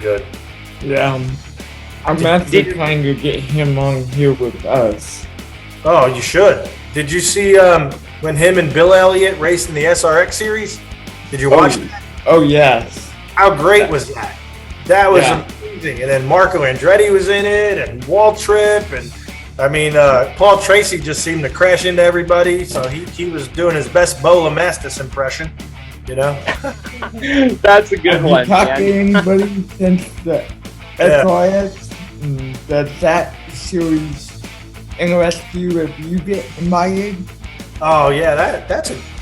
good. Yeah, I'm actually trying to get him on here with us. Oh, you should. Did you see when him and Bill Elliott raced in the SRX series? Did you watch that? Oh, yes. How great was that? That was amazing. And then Marco Andretti was in it, and Waltrip, and I mean, Paul Tracy just seemed to crash into everybody. So he was doing his best Bo LeMastus impression, you know. That's a good one. Have you talked to anybody since the SRX and that series interest you if you get invited? Oh yeah,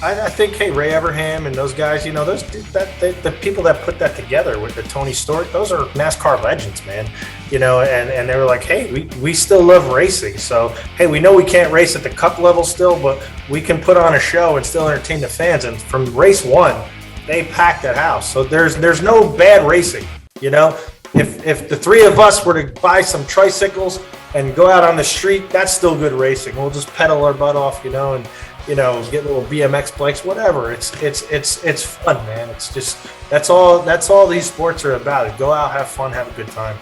I think Ray Everham and those guys, you know, the people that put that together with the Tony Stewart, those are NASCAR legends, man. You know, and they were like, hey, we still love racing, so hey, we know we can't race at the Cup level still, but we can put on a show and still entertain the fans. And from race one, they packed that house. So there's no bad racing, you know. If the three of us were to buy some tricycles and go out on the street, that's still good racing. We'll just pedal our butt off, you know, and you know, get little BMX bikes, whatever. It's fun, man. It's just that's all these sports are about. Go out, have fun, have a good time.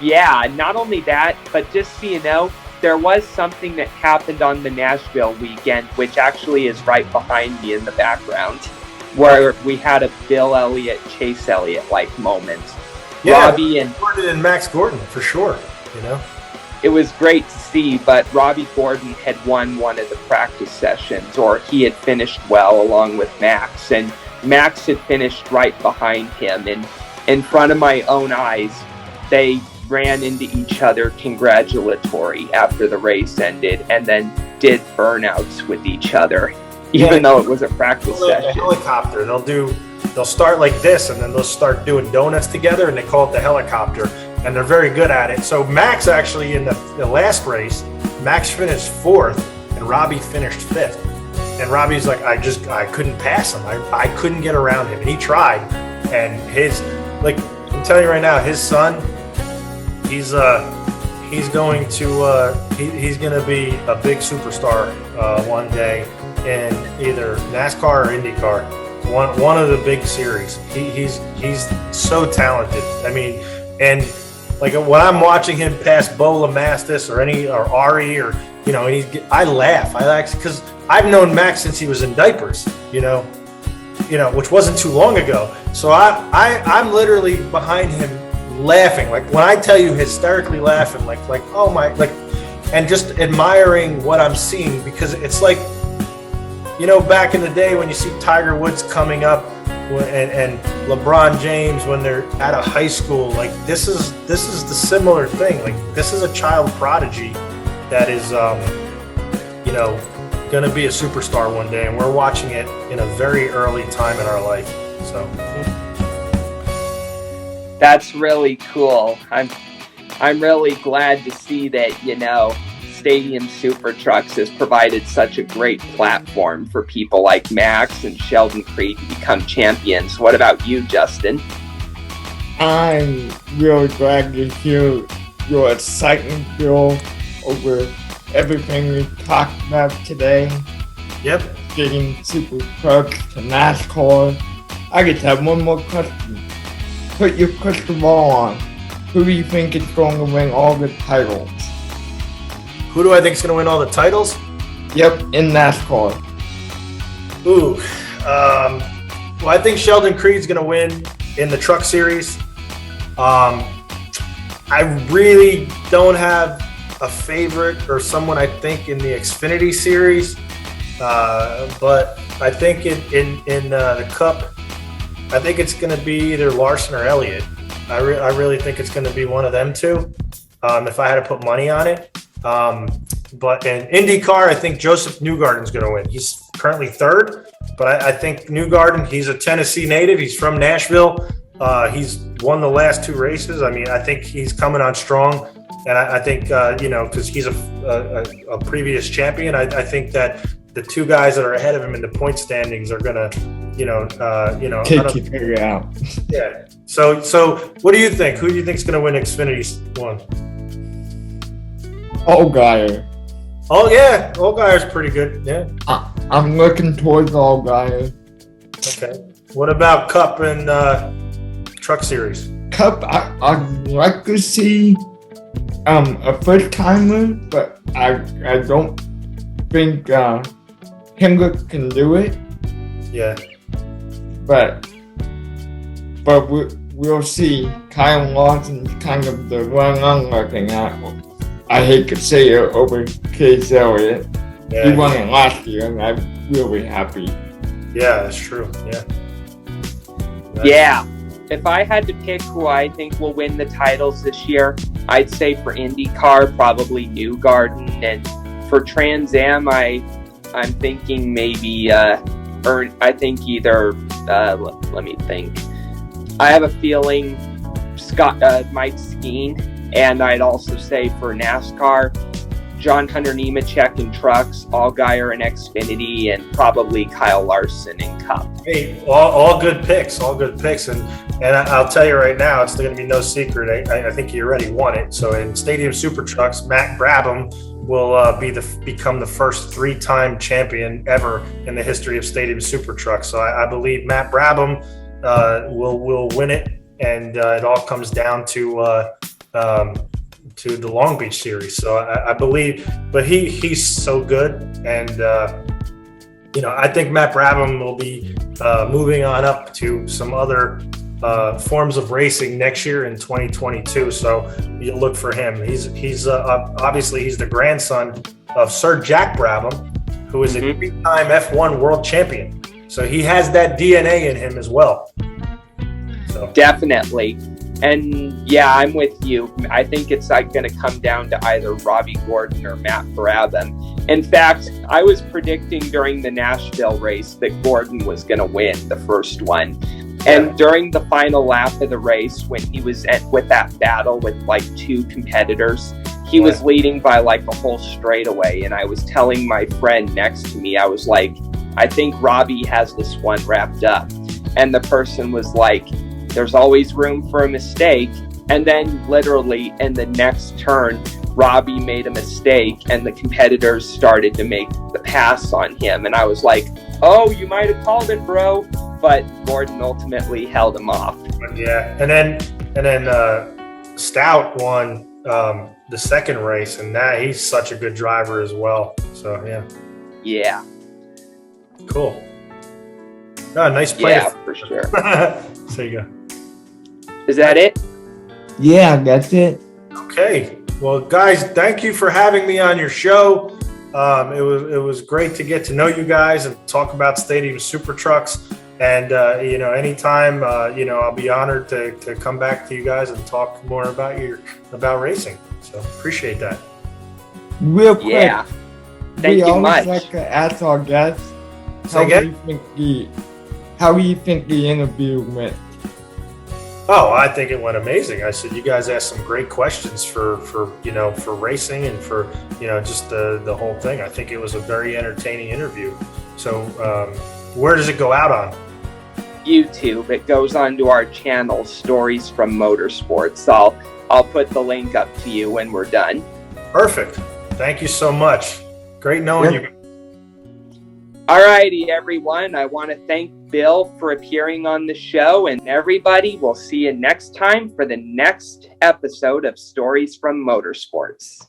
Yeah, not only that, but just so you know, there was something that happened on the Nashville weekend, which actually is right behind me in the background, where we had a Bill Elliott, Chase Elliott-like moment. Yeah, Robbie and Gordon and Max Gordon, for sure, you know. It was great to see, but Robbie Gordon had won one of the practice sessions, or he had finished well along with Max, and Max had finished right behind him, and in front of my own eyes, they ran into each other congratulatory after the race ended, and then did burnouts with each other, even though it was a practice session. A helicopter, they'll start like this, and then they'll start doing donuts together, and they call it the helicopter. And they're very good at it. So Max actually in the last race, Max finished 4th and Robbie finished 5th. And Robbie's like, I couldn't pass him. I couldn't get around him. And he tried. And I'm telling you right now, his son, he's going to be a big superstar one day in either NASCAR or IndyCar. One of the big series. He's so talented. I mean, and like when I'm watching him pass Bo LeMastus or Ari or you know, I laugh. Because I've known Max since he was in diapers, you know, which wasn't too long ago. So I'm literally behind him laughing, like when I tell you hysterically laughing, like oh my, like, and just admiring what I'm seeing, because it's like, you know, back in the day when you see Tiger Woods coming up and LeBron James when they're out of high school, like this is the similar thing. Like this is a child prodigy that is you know, gonna be a superstar one day, and we're watching it in a very early time in our life. So that's really cool. I'm really glad to see that, you know, Stadium Super Trucks has provided such a great platform for people like Max and Sheldon Creed to become champions. What about you, Justin? I'm really glad to hear your excitement, Bill, over everything we talked about today. Yep. Getting Super Trucks to NASCAR. I just have one more question. Put your crystal ball on. Who do you think is going to win all the titles? Who do I think is going to win all the titles? Yep, in NASCAR. Ooh. Well, I think Sheldon Creed's going to win in the truck series. I really don't have a favorite or someone I think in the Xfinity series. But I think in the Cup, I think it's going to be either Larson or Elliott. I really think it's going to be one of them two, if I had to put money on it. But in IndyCar, I think Joseph Newgarden's going to win. He's currently 3rd, but I think Newgarden, he's a Tennessee native. He's from Nashville. He's won the last 2 races. I mean, I think he's coming on strong. And I think, you know, because he's a previous champion, I think that the 2 guys that are ahead of him in the point standings are going to, you know, take you figure out. Yeah. So what do you think? Who do you think is going to win Xfinity 1? Allgaier. Oh yeah, Allgaier's pretty good. Yeah. I'm looking towards Allgaier. Okay. What about Cup and Truck Series? Cup, I'd like to see a first timer, but I don't think Hendrick can do it. Yeah. But we'll see. Kyle Larson's kind of the one I'm looking at. I hate to say it over Case Elliott. Yeah, He won it last year, and I'm really happy. yeah, that's true. Yeah. Yeah. If I had to pick who I think will win the titles this year, I'd say for IndyCar, probably Newgarden. And for Trans Am, I'm thinking maybe, I think either, let me think. I have a feeling Mike Skeen, and I'd also say for NASCAR, John Hunter Nemechek in trucks, Allgaier in Xfinity, and probably Kyle Larson in Cup. Hey, all good picks, and I'll tell you right now, it's going to be no secret. I think he already won it. So in Stadium Super Trucks, Matt Brabham will become the first 3-time champion ever in the history of Stadium Super Trucks. So I believe Matt Brabham will win it, and it all comes down to the Long Beach series. So I believe, but he's so good, and I think Matt Brabham will be moving on up to some other forms of racing next year in 2022. So you look for him. He's obviously he's the grandson of Sir Jack Brabham, who is a 3-time F1 world champion. So he has that DNA in him as well. So definitely. And yeah, I'm with you. I think it's going to come down to either Robbie Gordon or Matt Brabham. In fact, I was predicting during the Nashville race that Gordon was going to win the first one. And during the final lap of the race, when he was with that battle with like 2 competitors, he was leading by like a whole straightaway. And I was telling my friend next to me, I was like, I think Robbie has this one wrapped up. And the person was like, there's always room for a mistake. And then literally in the next turn, Robbie made a mistake and the competitors started to make the pass on him. And I was like, oh, you might have called it, bro. But Gordon ultimately held him off. Yeah. And then Stout won the second race, and now he's such a good driver as well. So, yeah. Yeah. Cool. Oh, nice play. Yeah, for sure. There you go. Is that it? Yeah, that's it. Okay. Well, guys, thank you for having me on your show. It was great to get to know you guys and talk about Stadium Super Trucks. And anytime, I'll be honored to come back to you guys and talk more about racing. So appreciate that. Real quick, Yeah. Thank you much. We always like to ask our guests how do you think the interview went? Oh, I think it went amazing. I said you guys asked some great questions for racing and for just the whole thing. I think it was a very entertaining interview. So where does it go out on? YouTube. It goes onto our channel, Stories from Motorsports. I'll put the link up to you when we're done. Perfect. Thank you so much. Great knowing you. Alrighty, everyone. I want to thank Bill for appearing on the show, and everybody, we'll see you next time for the next episode of Stories from Motorsports.